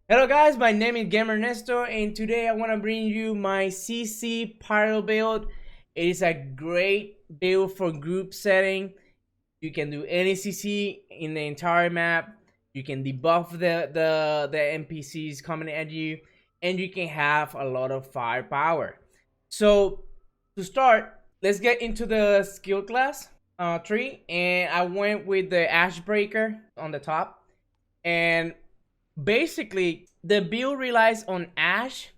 Hello guys, my name is GamerNesto and today I want to bring you my CC Pyro build. It is a great build for group setting. You can do any CC in the entire map. You can debuff the NPCs coming at you, and you can have a lot of firepower. So to start, let's get into the skill class tree, and I went with the Ash Breaker on the top. And basically the build relies on Ash,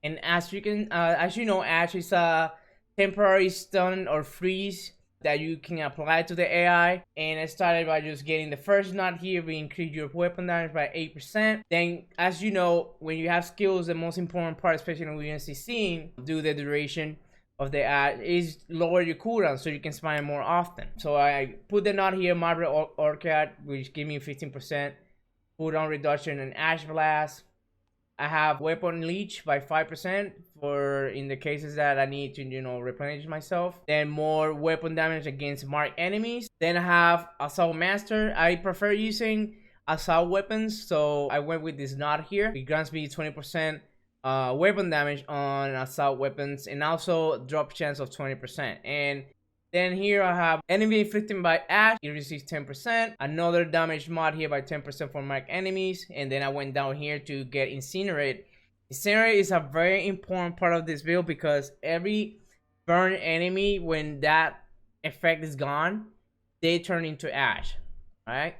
and as you know, Ash is a temporary stun or freeze that you can apply to the AI. And I started by just getting the first knot here. We increase your weapon damage by 8%. Then, as you know, when you have skills, the most important part, especially when you're CCing, do the duration of the ad is lower your cooldown so you can spam more often. So I put the knot here, Marble Orchid, which give me 15% cooldown reduction and Ash Blast. I have Weapon Leech by 5% for in the cases that I need to, replenish myself. Then more weapon damage against marked enemies. Then I have Assault Master. I prefer using assault weapons, so I went with this knot here. It grants me 20% weapon damage on assault weapons and also drop chance of 20%. And then here I have enemy inflicted by Ash. It receives 10%. Another damage mod here by 10% for marked enemies. And then I went down here to get Incinerate. Incinerate is a very important part of this build because every burn enemy, when that effect is gone, they turn into ash. Alright.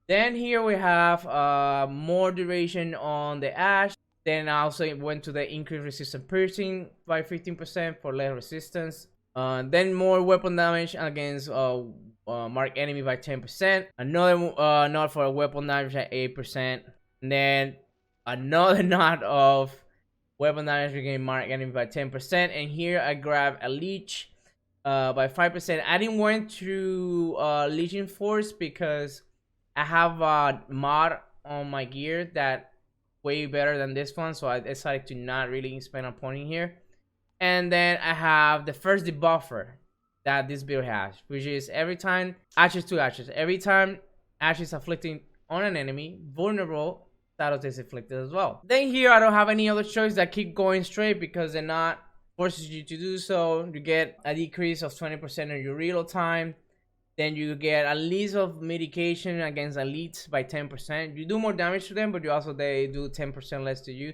Then here we have more duration on the Ash. Then I also went to the increased resistance piercing by 15% for less resistance. Then more weapon damage against marked enemy by 10%. Another knot for weapon damage at 8%. And then another knot of weapon damage against marked enemy by 10%. And here I grab a leech by 5%. I didn't went through Legion Force because I have a mod on my gear that way better than this one. So I decided to not really spend a point in here. And then I have the first debuffer that this build has, which is every time Ashes to Ashes. Every time Ash is afflicting on an enemy, vulnerable status is inflicted as well. Then here I don't have any other choice that keep going straight because they're not forces you to do so. You get a decrease of 20% of your reload time. Then you get a list of medication against elites by 10%. You do more damage to them, but they do 10% less to you.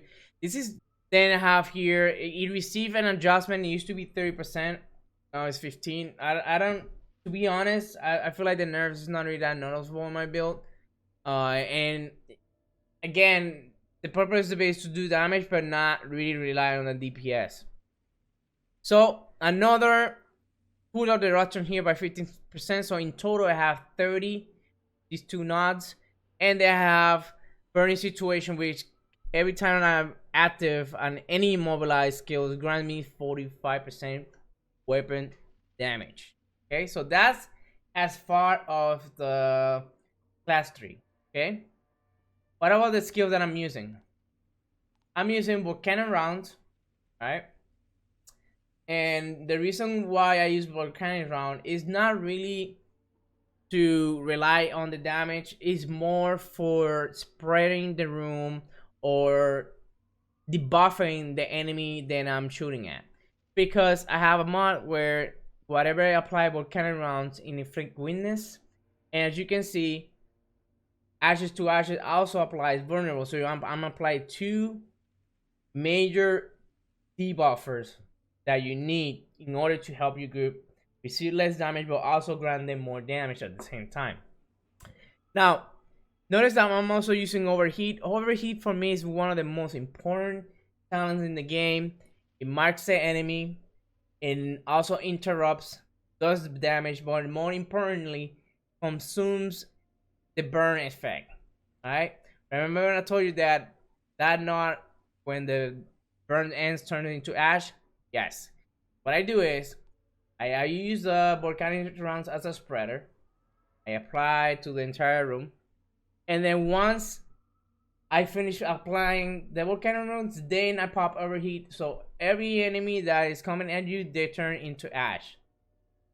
Then I have here, it received an adjustment. It used to be 30%. Now it's 15. I don't, to be honest, I feel like the nerfs is not really that noticeable in my build. And again, the purpose of it is to do damage, but not really rely on the DPS. So another pull out the reduction here by 15%. So in total, I have 30. These two nods, and they have burning situation, which every time I'm active on any immobilized skills grant me 45% weapon damage. Okay, so that's as far of the class 3. Okay, what about the skills that I'm using? I'm using Volcanic Round, right? And the reason why I use Volcanic Round is not really to rely on the damage, is more for spreading the room or debuffing the enemy that I'm shooting at, because I have a mod where whatever I apply volcanic rounds in inflict weakness, and as you can see, Ashes to Ashes also applies vulnerable. So I'm applying two major debuffers that you need in order to help your group receive less damage, but also grant them more damage at the same time. Now, notice that I'm also using Overheat. Overheat for me is one of the most important talents in the game. It marks the enemy and also interrupts, does damage, but more importantly, consumes the burn effect. Alright? Remember when I told you that knot, when the burn ends, turns into ash? Yes. What I do is, I use the volcanic rounds as a spreader. I apply to the entire room. And then once I finish applying the volcanic rounds, then I pop Overheat. So every enemy that is coming at you, they turn into ash.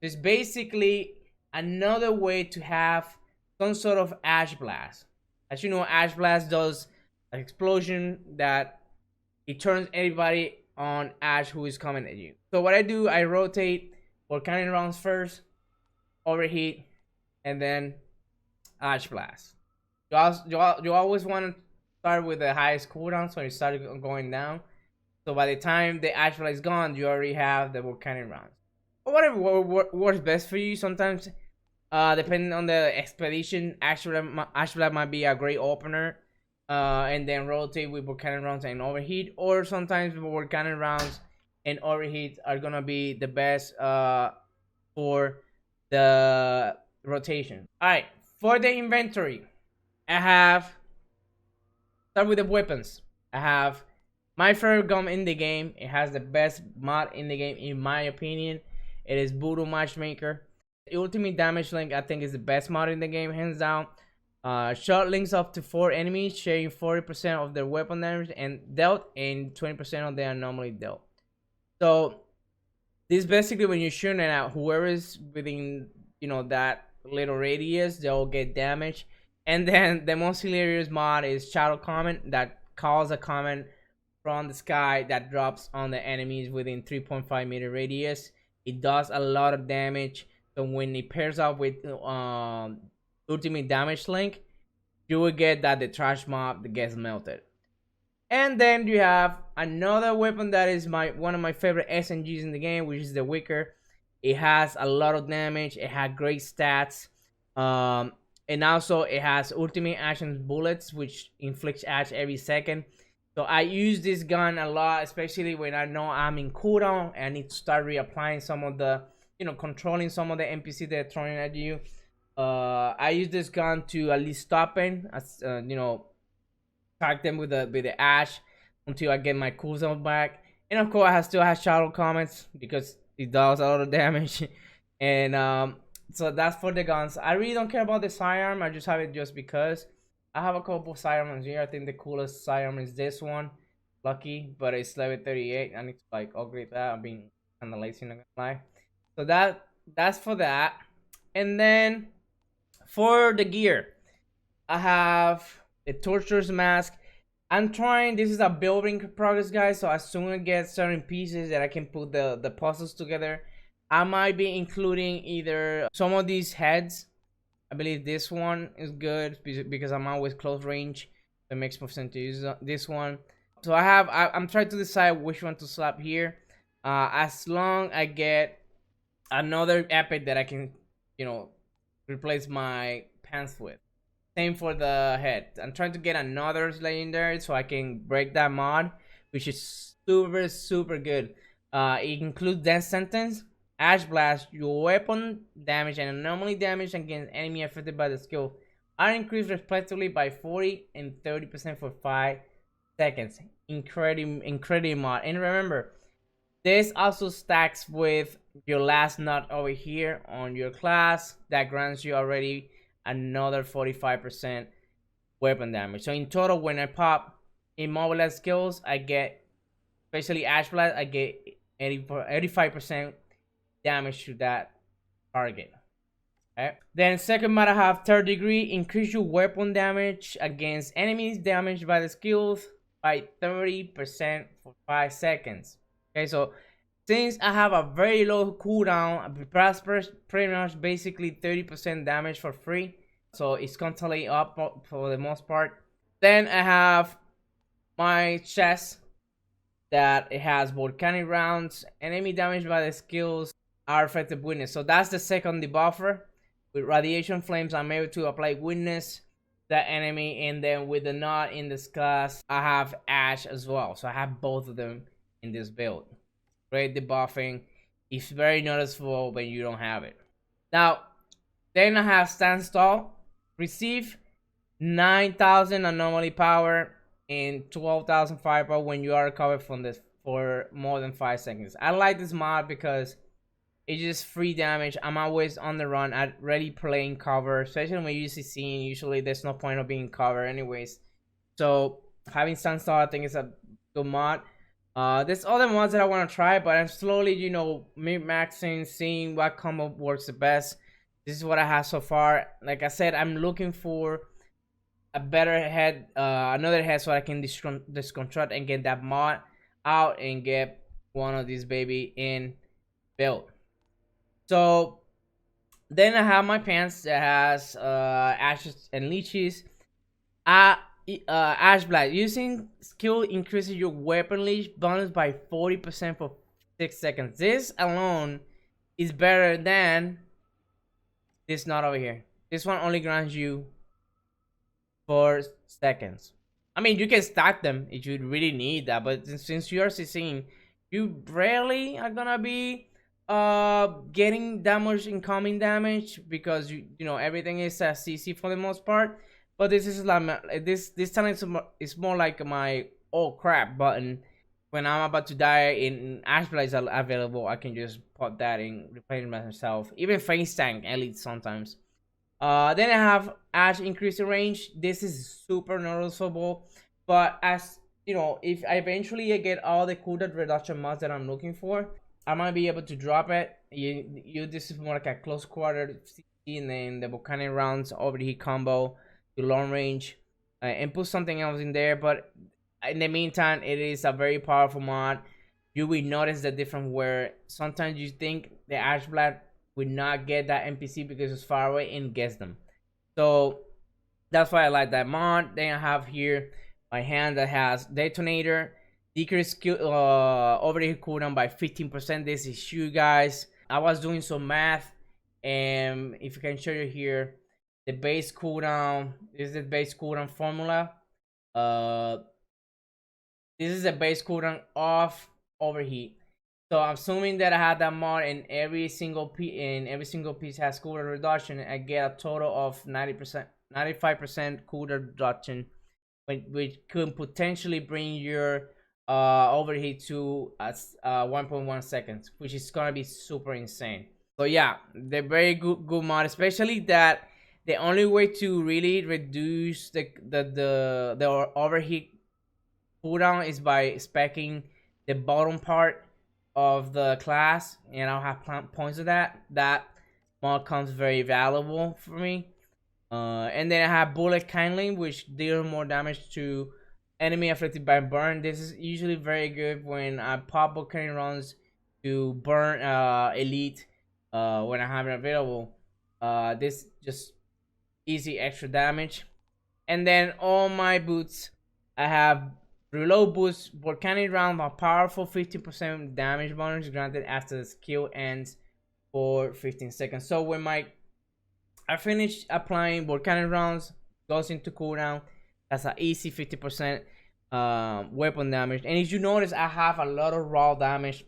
It's basically another way to have some sort of Ash Blast. As you know, Ash Blast does explosion that it turns everybody on Ash who is coming at you. So what I do, I rotate volcanic rounds first, overheat, and then Ash blast. You always want to start with the highest cooldown, so you start going down. So by the time the Ash blast is gone, you already have the volcanic rounds. Or whatever works best for you. Sometimes, depending on the expedition, Ash blast might be a great opener. And then rotate with volcanic rounds and overheat, or sometimes volcanic rounds and overheat are gonna be the best for the rotation. All right, for the inventory, I have start with the weapons. I have my favorite gun in the game. It has the best mod in the game, in my opinion. It is Voodoo Matchmaker. The ultimate damage link, I think, is the best mod in the game, hands down. Shot links up to 4 enemies, sharing 40% of their weapon damage and dealt, and 20% of their anomaly dealt. So this basically, when you're shooting at whoever is within, you know, that little radius, they'll get damage. And then the most hilarious mod is Shadow Comment, that calls a comment from the sky that drops on the enemies within 3.5 meter radius. It does a lot of damage. So when it pairs up with ultimate damage link, you will get that the trash mob that gets melted. And then you have another weapon that is one of my favorite SMGs in the game, which is the Wicker. It has a lot of damage, it has great stats, and also it has ultimate action bullets, which inflicts ash every second. So I use this gun a lot, especially when I know I'm in cooldown and I need to start reapplying some of the, you know, controlling some of the NPC they're throwing at you. I use this gun to at least stop them, you know, attack them with the ash until I get my cooldown back. And of course, I still have shadow comments because it does a lot of damage. And so that's for the guns. I really don't care about the sidearm. I just have it just because. I have a couple sidearms here. I think the coolest sidearm is this one, Lucky, but it's level 38. I need to like upgrade that. I'm being kind of lazy, not gonna lie. So that's for that. And then for the gear, I have the Torturer's Mask. I'm trying, this is a building progress, guys, so as soon as I get certain pieces that I can put the puzzles together, I might be including either some of these heads. I believe this one is good because I'm always close range. It makes more sense to use this one. So I'm trying to decide which one to slap here. As long I get another epic that I can, you know, replace my pants with. Same for the head. I'm trying to get another legendary so I can break that mod, which is super good. It includes Death Sentence, Ash Blast. Your weapon damage and anomaly damage against enemy affected by the skill are increased respectively by 40 and 30% for 5 seconds. Incredible mod. And remember, this also stacks with your last nut over here on your class that grants you already another 45% weapon damage. So in total, when I pop immobilize skills, I get, especially Ash Blast, I get 85% damage to that target. Okay. Then second mod, I have third degree. Increase your weapon damage against enemies damaged by the skills by 30% for 5 seconds. Okay, so since I have a very low cooldown, pretty much basically 30% damage for free. So it's constantly up for the most part. Then I have my chest that it has volcanic rounds. Enemy damaged by the skills are affected witness. So that's the second debuffer. With radiation flames, I'm able to apply witness the enemy, and then with the knot in this class, I have Ash as well. So I have both of them in this build. Great debuffing. It's very noticeable when you don't have it. Now, then I have Stand Stall. Receive 9,000 anomaly power and 12,000 firepower when you are recovered from this for more than 5 seconds. I like this mod because it's just free damage. I'm always on the run, ready playing cover, especially when you're UCC. Usually there's no point of being cover anyways. So having Stand Stall, I think is a good mod. There's other mods that I want to try, but I'm slowly, you know, min-maxing, seeing what combo works the best. This is what I have so far. Like I said, I'm looking for a better head, another head, so I can disconstruct and get that mod out and get one of these baby in built. So then I have my pants that has ashes and leeches. Ash Blast. Using skill increases your weapon leech bonus by 40% for 6 seconds. This alone is better than this node over here. This one only grants you 4 seconds. I mean, you can stack them if you really need that, but since you are CCing, you rarely are gonna be getting that much incoming damage, because you know everything is a CC for the most part. But this is like this talent is more like my oh crap button. When I'm about to die in Ash Blades are available, I can just put that in, replace myself. Even face tank elite sometimes. Then I have Ash increasing range. This is super noticeable, but as you know, if I eventually get all the cooldown reduction mods that I'm looking for, I might be able to drop it. This is more like a close quarter CC, and then the volcanic rounds overheat combo to long range, and put something else in there. But in the meantime, it is a very powerful mod. You will notice the difference where sometimes you think the Ash Blast would not get that NPC because it's far away, and gets them. So that's why I like that mod. Then I have here my hand that has detonator, decrease overheat cooldown by 15%. This is you guys. I was doing some math, and if you can show you here, the base cooldown. This is the base cooldown formula. This is the base cooldown of overheat. So I'm assuming that I had that mod, and every single piece has cooldown reduction. I get a total of 90%, 95% cooldown reduction, which could potentially bring your overheat to 1.1 seconds, which is gonna be super insane. So yeah, they're very good mod, especially that the only way to really reduce the overheat cooldown is by speccing the bottom part of the class, and I'll have points of that. That mod comes very valuable for me. And then I have bullet kindling, which deals more damage to enemy affected by burn. This is usually very good when I pop volcanic rounds to burn elite when I have it available. This just easy extra damage. And then all my boots, I have reload boost, volcanic round, a powerful 50% damage bonus granted after the skill ends for 15 seconds. So when I finish applying volcanic rounds, goes into cooldown, that's an easy 50% weapon damage. And if you notice, I have a lot of raw damage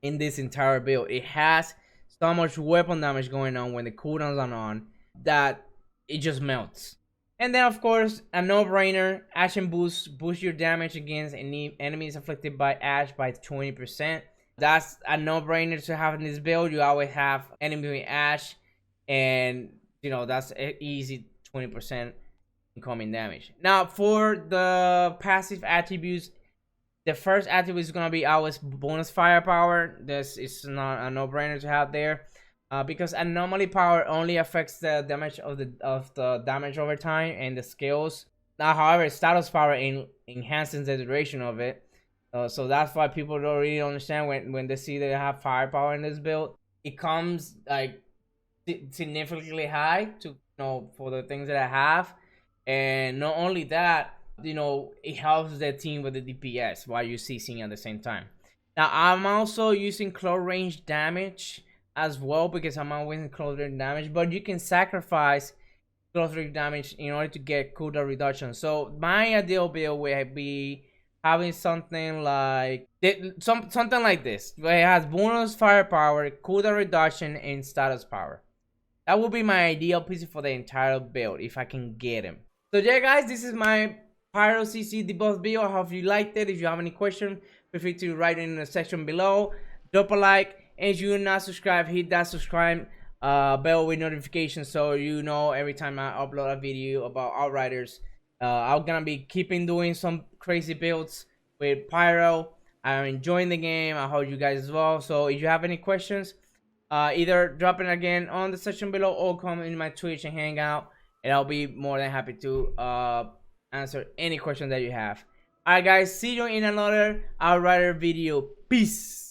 in this entire build. It has so much weapon damage going on when the cooldowns are on that it just melts. And then of course, a no-brainer, Ash and boost your damage against any enemies afflicted by Ash by 20%. That's a no-brainer to have in this build. You always have enemy with Ash, and you know that's an easy 20% incoming damage. Now for the passive attributes, the first attribute is gonna be always bonus firepower. This is not a no-brainer to have there. Because anomaly power only affects the damage of the damage over time and the skills. Now, however, status power enhances the duration of it. So that's why people don't really understand when they see they have firepower in this build. It comes like significantly high to for the things that I have, and not only that, it helps the team with the DPS while you're CCing at the same time. Now I'm also using close range damage as well, because I'm always in close range damage, but you can sacrifice close range damage in order to get cooldown reduction. So my ideal build would be having something like something like this, where it has bonus firepower, cooldown reduction, and status power. That would be my ideal PC for the entire build if I can get him. So yeah guys, this is my Pyro CC debuff video. I hope you liked it. If you have any questions, feel free to write in the section below. Drop a like. And if you're not subscribed, hit that subscribe bell with notifications, so you know every time I upload a video about Outriders. I'm gonna be keeping doing some crazy builds with Pyro. I'm enjoying the game. I hope you guys as well. So if you have any questions, either drop it again on the section below or come in my Twitch and hang out. and I'll be more than happy to answer any question that you have. Alright guys, see you in another Outrider video. Peace.